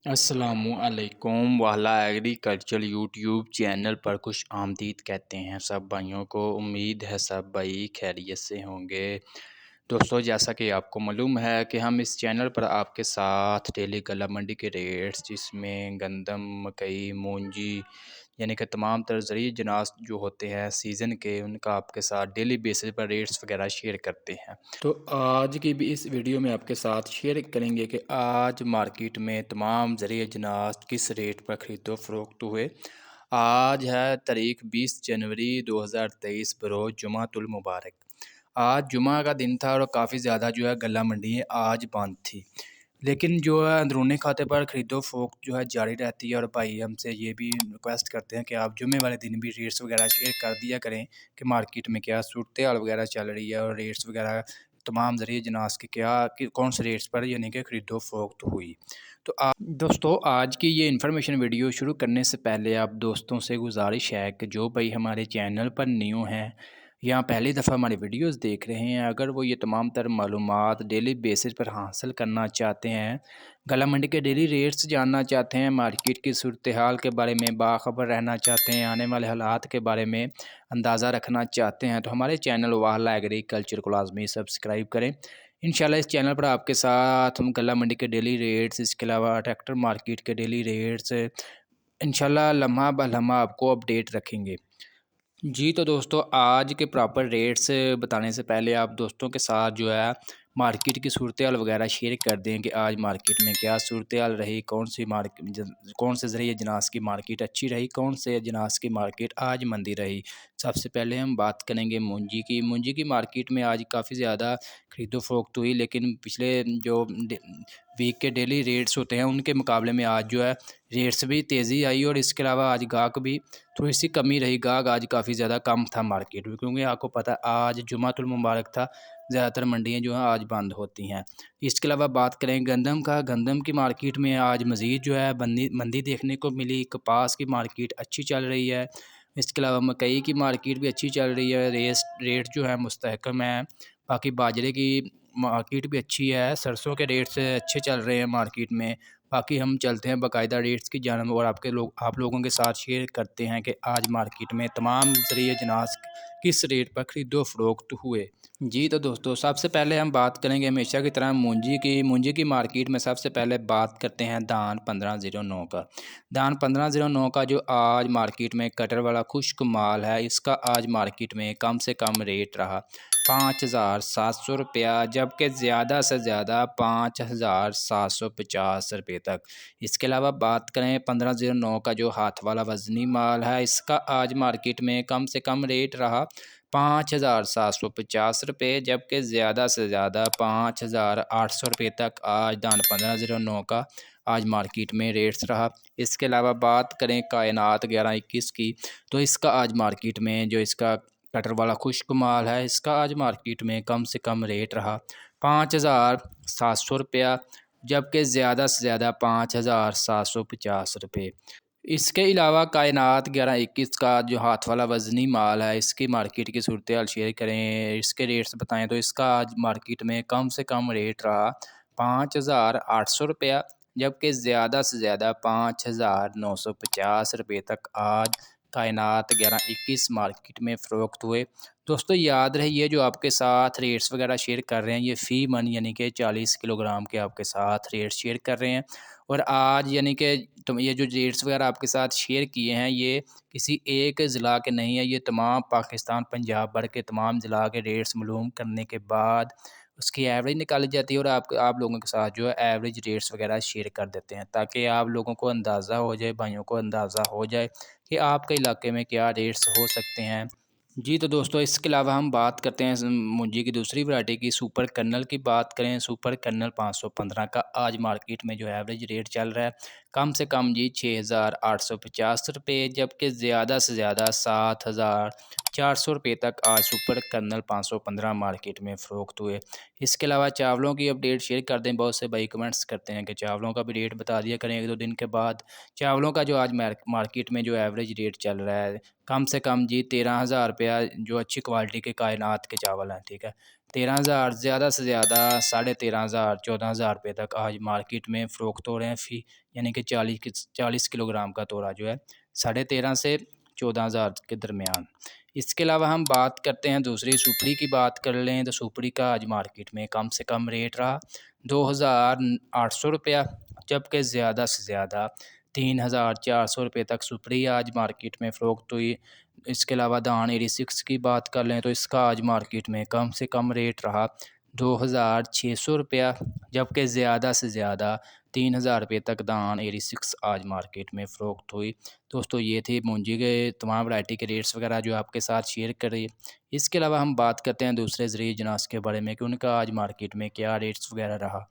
अस्सलामुअलैकुम वाला agriculture YouTube channel पर खुश आमदीद कहते हैं सब भाइयों को। उम्मीद है सब भाई खैरियत से होंगे। दोस्तों, जैसा कि आपको मालूम है कि हम इस चैनल पर आपके साथ डेली गला मंडी के रेट्स, जिसमें गंदम, मकई, मूंजी यानी कि तमाम तर ज़रिए जनास जो होते हैं सीज़न के, उनका आपके साथ डेली बेसिस पर रेट्स वगैरह शेयर करते हैं। तो आज की भी इस वीडियो में आपके साथ शेयर करेंगे कि आज मार्केट में तमाम ज़रिए जनास किस रेट पर ख़रीदो फ़रोख्त हुए। आज है तारीख़ 20 जनवरी 2023 बरोज़ जुमातुल मुबारक। आज जुमा का दिन था और काफ़ी ज़्यादा जो है गला मंडियाँ आज बंद थी। लेकिन जो है अंदरूनी खाते पर ख़रीदो फ़रोख्त जो है जारी रहती है। और भाई हमसे ये भी रिक्वेस्ट करते हैं कि आप जुमे वाले दिन भी रेट्स वगैरह शेयर कर दिया करें कि मार्केट में क्या सूरत हाल वगैरह चल रही है और रेट्स वगैरह तमाम ज़रिए जनास के क्या कि कौन से रेट्स पर यानी कि ख़रीदो फ़रोख्त हुई। तो दोस्तों, आज की ये इन्फॉर्मेशन वीडियो शुरू करने से पहले आप दोस्तों से गुजारिश है कि जो भाई हमारे चैनल पर न्यू हैं या पहली दफ़ा हमारी वीडियोस देख रहे हैं, अगर वो ये तमाम तर मालूमात डेली बेसिस पर हासिल करना चाहते हैं, गला मंडी के डेली रेट्स जानना चाहते हैं, मार्केट की सूरत हाल के बारे में बाखबर रहना चाहते हैं, आने वाले हालात के बारे में अंदाज़ा रखना चाहते हैं, तो हमारे चैनल वाला एग्रीकल्चर को लाजमी सब्सक्राइब करें। इंशाल्लाह इस चैनल पर आपके साथ हम गला मंडी के डेली रेट्स, इसके अलावा ट्रैक्टर मार्केट के डेली रेट्स इंशाल्लाह लम्हा ब लम्हा आपको अपडेट रखेंगे। जी, तो दोस्तों, आज के प्रॉपर रेट्स बताने से पहले आप दोस्तों के साथ जो है मार्केट की सूरत हाल वगैरह शेयर कर दें कि आज मार्केट में क्या सूरत हाल रही, कौन से ज़रिए जनास की मार्केट अच्छी रही, कौन से जनास की मार्केट आज मंदी रही। सबसे पहले हम बात करेंगे मूंजी की। मूंजी की मार्केट में आज काफ़ी ज़्यादा ख़रीदो फ़रोख्त हुई, लेकिन पिछले जो वीक के डेली रेट्स होते हैं उनके मुकाबले में आज जो है रेट्स भी तेज़ी आई और इसके अलावा आज गाहक भी थोड़ी सी कमी रही। गाहक आज काफ़ी ज़्यादा कम था मार्केट में, क्योंकि आपको पता है आज जुमातुल मुबारक था, ज़्यादातर मंडियाँ जो हैं आज बंद होती हैं। इसके अलावा बात करें गंदम का, गंदम की मार्केट में आज मज़ीद जो है मंदी देखने को मिली। कपास की मार्केट अच्छी चल रही है। इसके अलावा मकई की मार्केट भी अच्छी चल रही है, रेट जो है मुस्तहकम है। बाकी बाजरे की मार्केट भी अच्छी है, सरसों के रेट्स अच्छे चल रहे हैं मार्केट में। बाकी हम चलते हैं बाकायदा रेट्स की जानब और आप लोगों के साथ शेयर करते हैं कि आज मार्केट में तमाम ज़रिए जनास किस रेट पर ख़रीदो फ़रोख्त हुए। जी, तो दोस्तों, सबसे पहले हम बात करेंगे हमेशा की तरह मूंजी की। मूंजी की मार्केट में सबसे पहले बात करते हैं धान 1509 का। धान 1509 का जो आज मार्केट में कटर वाला खुश्क माल है, इसका आज मार्केट में कम से कम रेट रहा 5,700 रुपया, जबकि ज़्यादा से ज़्यादा 5,750 रुपये तक। इसके अलावा बात करें 1509 का जो हाथ वाला वज़नी माल है, इसका आज मार्केट में कम से कम रेट रहा 5,750 रुपये, जबकि ज़्यादा से ज़्यादा 5,800 रुपये तक आज धान 1509 का आज मार्केट में रेट्स रहा। इसके अलावा बात करें कायनात 1121 की, तो इसका आज मार्केट में जो इसका कटर वाला खुश्क माल है, इसका आज मार्केट में कम से कम रेट रहा 5,700 रुपया, जबकि ज़्यादा से ज़्यादा 5,750 रुपये। इसके अलावा कायनात 1121 का जो हाथ वाला वज़नी माल है, इसकी मार्केट की सूरत हाल शेयर करें, इसके रेट्स बताएं तो इसका आज मार्केट में कम से कम रेट रहा 5,800 रुपया, जबकि ज़्यादा से ज़्यादा 5,950 रुपये तक आज कायनात 1121 मार्केट में फ़रोख्त हुए। दोस्तों, याद रहे ये जो आपके साथ रेट्स वगैरह शेयर कर रहे हैं, ये फ़ी मन यानी कि 40 किलोग्राम के आपके साथ रेट शेयर कर रहे हैं। और आज यानी कि ये जो रेट्स वगैरह आपके साथ शेयर किए हैं, ये किसी एक ज़िला के नहीं है, ये तमाम पाकिस्तान पंजाब भर के तमाम ज़िला के रेट्स मालूम करने के बाद उसकी एवरेज निकाली जाती है और आप लोगों के साथ जो है एवरेज रेट्स वगैरह शेयर कर देते हैं, ताकि आप लोगों को अंदाज़ा हो जाए, भाइयों को अंदाज़ा हो जाए कि आपके इलाके में क्या रेट्स हो सकते हैं। जी, तो दोस्तों, इसके अलावा हम बात करते हैं मूंजी की दूसरी वैरायटी की, सुपर कर्नल की बात करें। सुपर कर्नल 515 का आज मार्केट में जो एवरेज रेट चल रहा है कम से कम जी 6,850 रुपये, जबकि ज़्यादा से ज़्यादा ₹400 तक आज सुपर कर्नल 515 मार्केट में फ़रोख्त हुए। इसके अलावा चावलों की अपडेट शेयर कर दें, बहुत से भाई कमेंट्स करते हैं कि चावलों का भी रेट बता दिया करें 1-2 दिन के बाद। चावलों का जो आज मार्केट में जो एवरेज रेट चल रहा है, कम से कम जी ₹13,000 जो अच्छी क्वालिटी के कायनात के चावल हैं, ठीक है। 13,000 ज़्यादा से ज़्यादा 13,500 ₹14,000 तक आज मार्केट में फ़रोख्त हो रहे हैं यानी कि 40 किलोग्राम का तोला जो है 13,500 से 14,000 के दरमियान। इसके अलावा हम बात करते हैं दूसरी सुपड़ी की बात कर लें तो सुपड़ी का आज मार्केट में कम से कम रेट रहा ₹2,800, जबकि ज़्यादा से ज़्यादा ₹3,400 तक सुपड़ी आज मार्केट में फ़रोख्त हुई। इसके अलावा धान 86 की बात कर लें तो इसका आज मार्केट में कम से कम रेट रहा ₹2,600, जबकि ज़्यादा से ज़्यादा ₹3,000 तक धान 86 आज मार्केट में फ़रोख्त हुई। दोस्तों ये थे मूंजी के तमाम वैरायटी के रेट्स वगैरह जो आपके साथ शेयर कर रही है। इसके अलावा हम बात करते हैं दूसरे ज़रूरी अजनास के बारे में कि उनका आज मार्केट में क्या रेट्स वगैरह रहा।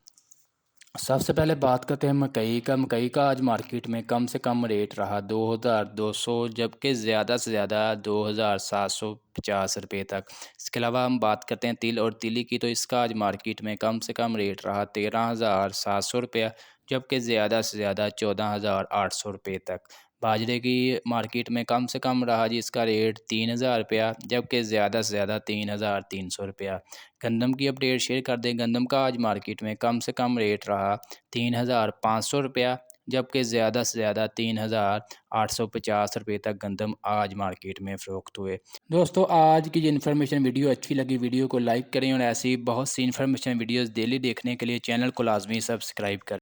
सबसे पहले बात करते हैं मकई का आज मार्केट में कम से कम रेट रहा 2,200, जबकि ज़्यादा से ज़्यादा ₹2,750 तक। इसके अलावा हम बात करते हैं तिल और तिली की, तो इसका आज मार्केट में कम से कम रेट रहा ₹13,700, जबकि ज़्यादा से ज़्यादा ₹14,800 तक। बाजरे की मार्केट में कम से कम रहा जी इसका रेट ₹3,000, जबकि ज़्यादा से ज़्यादा ₹3,300। गंदम की अपडेट शेयर कर दें, गंदम का आज मार्केट में कम से कम रेट रहा ₹3,500, जबकि ज़्यादा से ज़्यादा ₹3,850 तक गंदम आज मार्केट में फ़रोख्त हुए। दोस्तों आज की ये इन्फॉर्मेशन वीडियो अच्छी लगी, वीडियो को लाइक करें और ऐसी बहुत सी इन्फॉर्मेशन वीडियोज़ डेली देखने के लिए चैनल को लाजमी सब्सक्राइब करें।